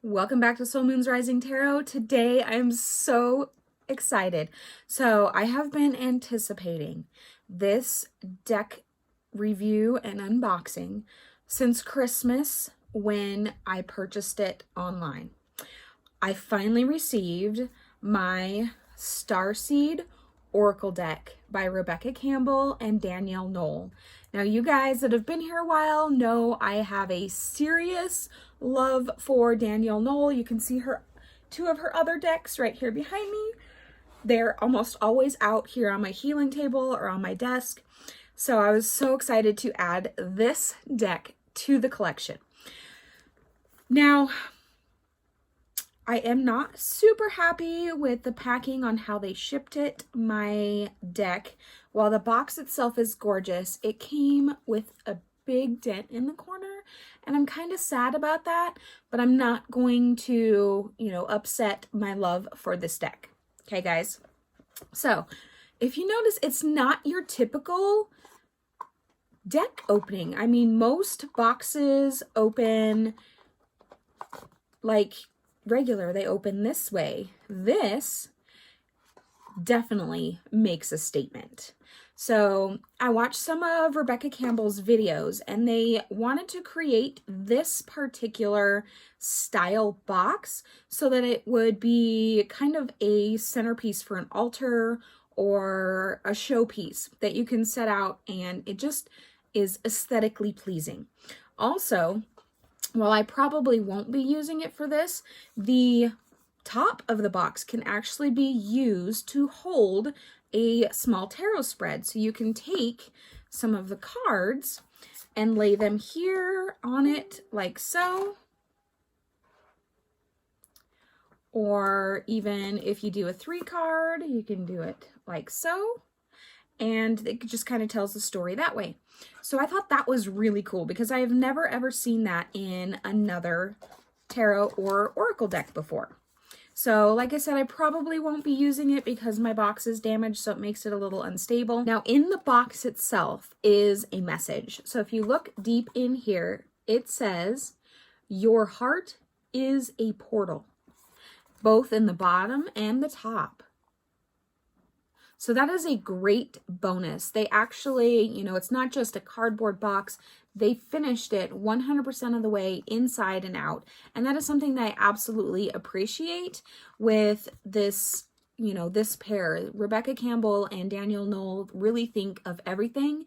Welcome back to Soul Moon's Rising Tarot. Today I am so excited. So I have been anticipating this deck review and unboxing since Christmas when I purchased it online. I finally received my Starseed Oracle deck by Rebecca Campbell and Danielle Noel. Now, you guys that have been here a while know I have a serious love for Danielle Noel. You can see two of her other decks right here behind me. They're almost always out here on my healing table or on my desk. So I was so excited to add this deck to the collection. Now, I am not super happy with the packing on how they shipped it. My deck, while the box itself is gorgeous, it came with a big dent in the corner, and I'm kind of sad about that, but I'm not going to, upset my love for this deck. Okay, guys? So, if you notice, it's not your typical deck opening. I mean, most boxes open like regular, they open this way. This definitely makes a statement. So I watched some of Rebecca Campbell's videos, and they wanted to create this particular style box so that it would be kind of a centerpiece for an altar or a showpiece that you can set out, and it just is aesthetically pleasing. Also, while I probably won't be using it for this, the top of the box can actually be used to hold a small tarot spread. So you can take some of the cards and lay them here on it like so. Or even if you do a 3-card, you can do it like so. And it just kind of tells the story that way. So I thought that was really cool because I have never ever seen that in another tarot or oracle deck before. So like I said, I probably won't be using it because my box is damaged, so it makes it a little unstable. Now in the box itself is a message. So if you look deep in here, it says, "Your heart is a portal," both in the bottom and the top. So that is a great bonus. They actually, it's not just a cardboard box. They finished it 100% of the way inside and out. And that is something that I absolutely appreciate with this, this pair. Rebecca Campbell and Danielle Noel really think of everything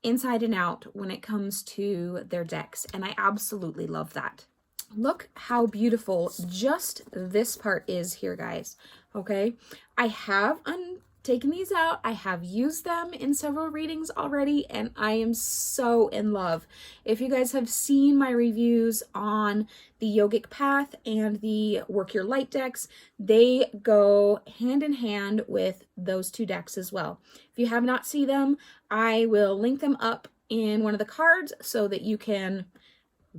inside and out when it comes to their decks. And I absolutely love that. Look how beautiful just this part is here, guys. Okay, I have taken these out. I have used them in several readings already, and I am so in love. If you guys have seen my reviews on the Yogic Path and the Work Your Light decks, they go hand in hand with those two decks as well. If you have not seen them, I will link them up in one of the cards so that you can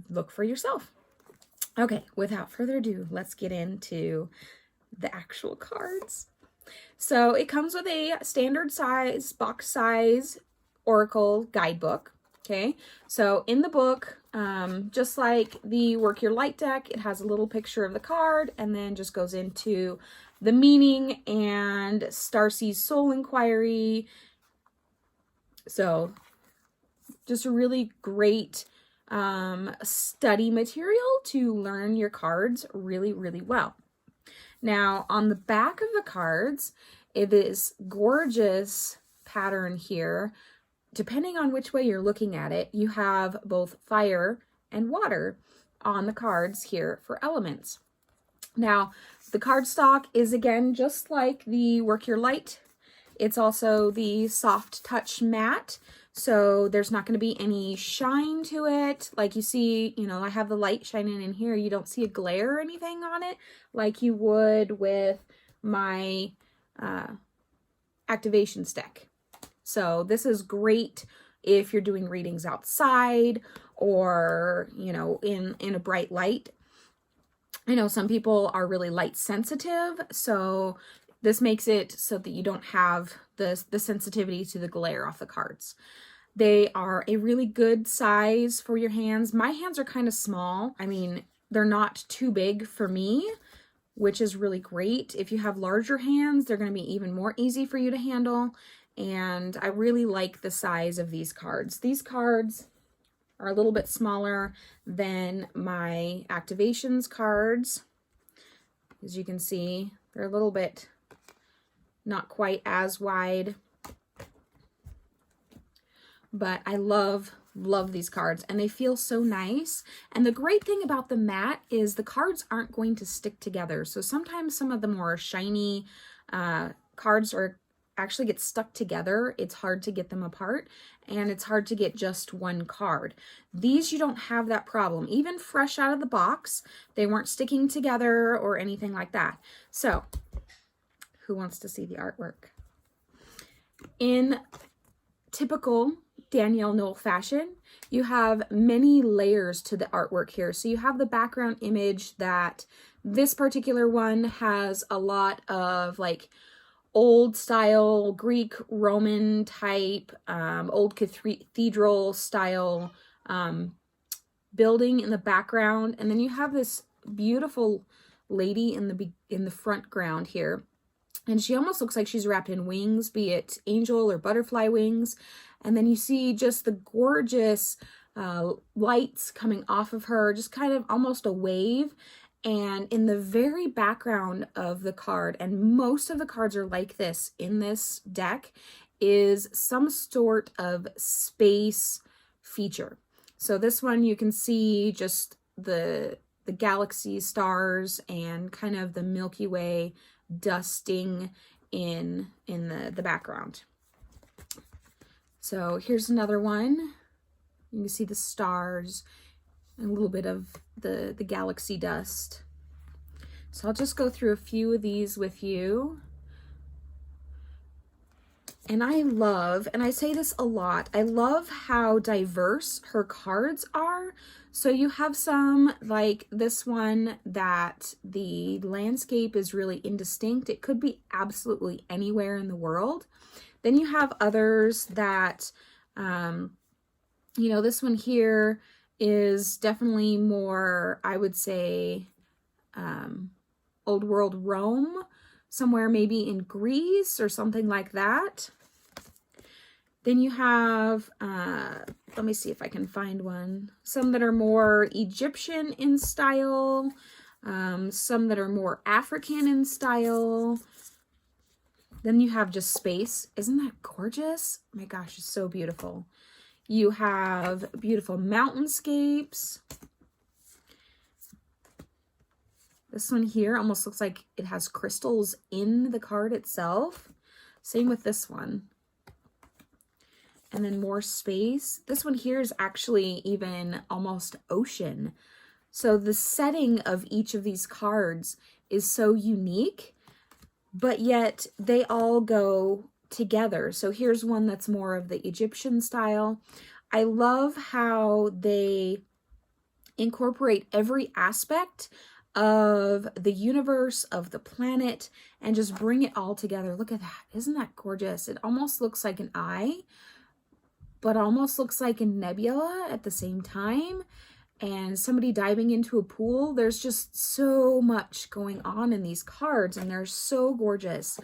look for yourself. Okay, without further ado, let's get into the actual cards. So it comes with a standard size, box size oracle guidebook. Okay, so in the book, just like the Work Your Light deck, it has a little picture of the card and then just goes into the meaning and Starseed Soul Inquiry. So just a really great study material to learn your cards really, really well. Now, on the back of the cards, it is gorgeous pattern here. Depending on which way you're looking at it, you have both fire and water on the cards here for elements. Now, the cardstock is again just like the Work Your Light. It's also the soft touch matte, so there's not going to be any shine to it. Like you see, I have the light shining in here. You don't see a glare or anything on it like you would with my activation stick. So this is great if you're doing readings outside or, in a bright light. I know some people are really light sensitive, so this makes it so that you don't have the sensitivity to the glare off the cards. They are a really good size for your hands. My hands are kind of small. I mean, they're not too big for me, which is really great. If you have larger hands, they're going to be even more easy for you to handle. And I really like the size of these cards. These cards are a little bit smaller than my activations cards. As you can see, they're a little bit not quite as wide. But I love these cards, and they feel so nice. And the great thing about the matte is the cards aren't going to stick together. So sometimes some of the more shiny cards actually get stuck together. It's hard to get them apart, and it's hard to get just one card. These, you don't have that problem. Even fresh out of the box, they weren't sticking together or anything like that. So who wants to see the artwork? In typical Danielle Noel fashion, you have many layers to the artwork here. So you have the background image that this particular one has a lot of like old style Greek Roman type, old cathedral style building in the background. And then you have this beautiful lady in the front ground here. And she almost looks like she's wrapped in wings, be it angel or butterfly wings. And then you see just the gorgeous lights coming off of her, just kind of almost a wave. And in the very background of the card, and most of the cards are like this in this deck, is some sort of space feature. So this one you can see just the galaxy stars and kind of the Milky Way dusting in the background. So here's another one. You can see the stars and a little bit of the galaxy dust. So I'll just go through a few of these with you. And I love, and I say this a lot, I love how diverse her cards are. So you have some like this one that the landscape is really indistinct. It could be absolutely anywhere in the world. Then you have others that, you know, this one here is definitely more, I would say, old world Rome, somewhere maybe in Greece or something like that. Then you have, let me see if I can find one. Some that are more Egyptian in style, some that are more African in style. Then you have just space. Isn't that gorgeous? Oh my gosh, it's so beautiful. You have beautiful mountainscapes. This one here almost looks like it has crystals in the card itself. Same with this one. And then more space. This one here is actually even almost ocean. So the setting of each of these cards is so unique, but yet they all go together. So here's one that's more of the Egyptian style. I love how they incorporate every aspect of the universe, of the planet, and just bring it all together. Look at that. Isn't that gorgeous? It almost looks like an eye, but almost looks like a nebula at the same time. And somebody diving into a pool. There's just so much going on in these cards, and they're so gorgeous.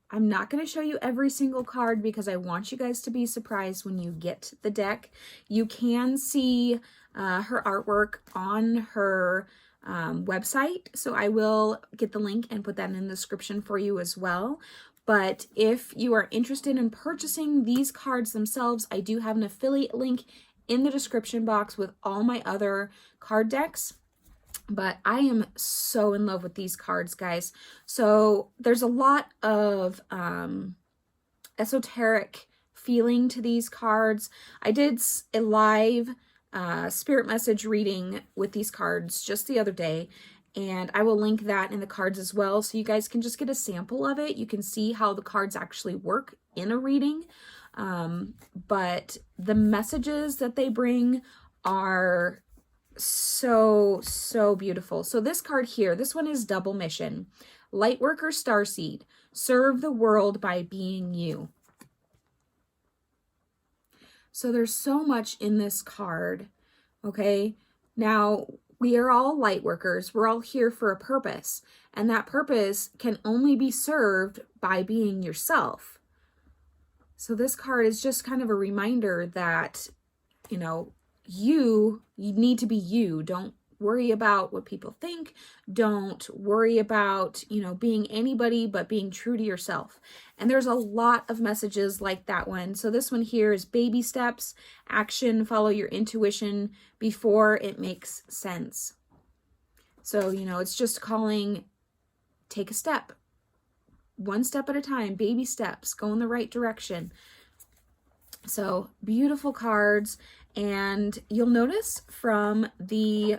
I'm not going to show you every single card because I want you guys to be surprised when you get the deck. You can see her artwork on her website, so I will get the link and put that in the description for you as well. But if you are interested in purchasing these cards themselves, I do have an affiliate link in the description box with all my other card decks. But I am so in love with these cards, guys. So there's a lot of esoteric feeling to these cards. I did a live spirit message reading with these cards just the other day, and I will link that in the cards as well, so you guys can just get a sample of it. You can see how the cards actually work in a reading. But the messages that they bring are so beautiful. So this card here, this one is double mission. Lightworker Starseed, serve the world by being you. So there's so much in this card. Okay, now We are all light workers. We're all here for a purpose, and that purpose can only be served by being yourself. So this card is just kind of a reminder that, you know, you need to be you. Don't worry about what people think. Don't worry about, you know, being anybody, but being true to yourself. And there's a lot of messages like that one. So this one here is baby steps, action, follow your intuition before it makes sense. So, you know, it's just calling, take a step, one step at a time, baby steps, go in the right direction. So beautiful cards. And you'll notice from the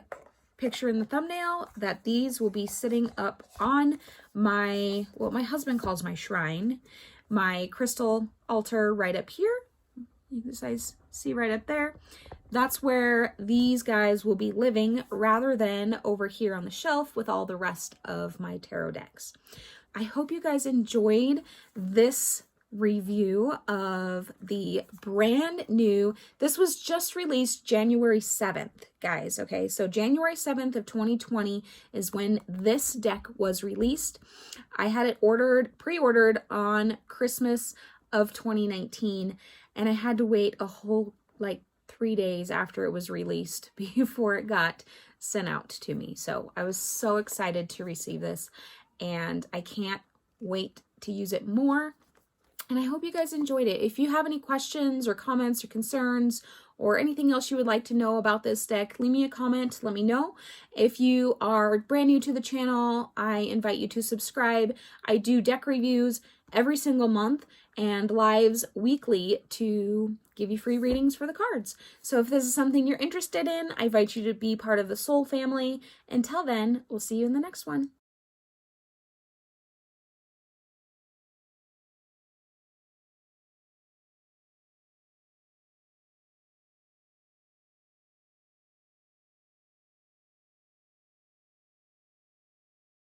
picture in the thumbnail that these will be sitting up on my, what my husband calls my shrine, my crystal altar right up here. You guys see right up there. That's where these guys will be living rather than over here on the shelf with all the rest of my tarot decks. I hope you guys enjoyed this review of the brand new, this was just released January 7th, guys. Okay, so January 7th of 2020 is when this deck was released. I had it pre-ordered on Christmas of 2019, and I had to wait a whole like 3 days after it was released before it got sent out to me. So I was so excited to receive this, and I can't wait to use it more. And I hope you guys enjoyed it. If you have any questions or comments or concerns or anything else you would like to know about this deck, leave me a comment, let me know. If you are brand new to the channel, I invite you to subscribe. I do deck reviews every single month and lives weekly to give you free readings for the cards. So if this is something you're interested in, I invite you to be part of the Soul family. Until then, we'll see you in the next one.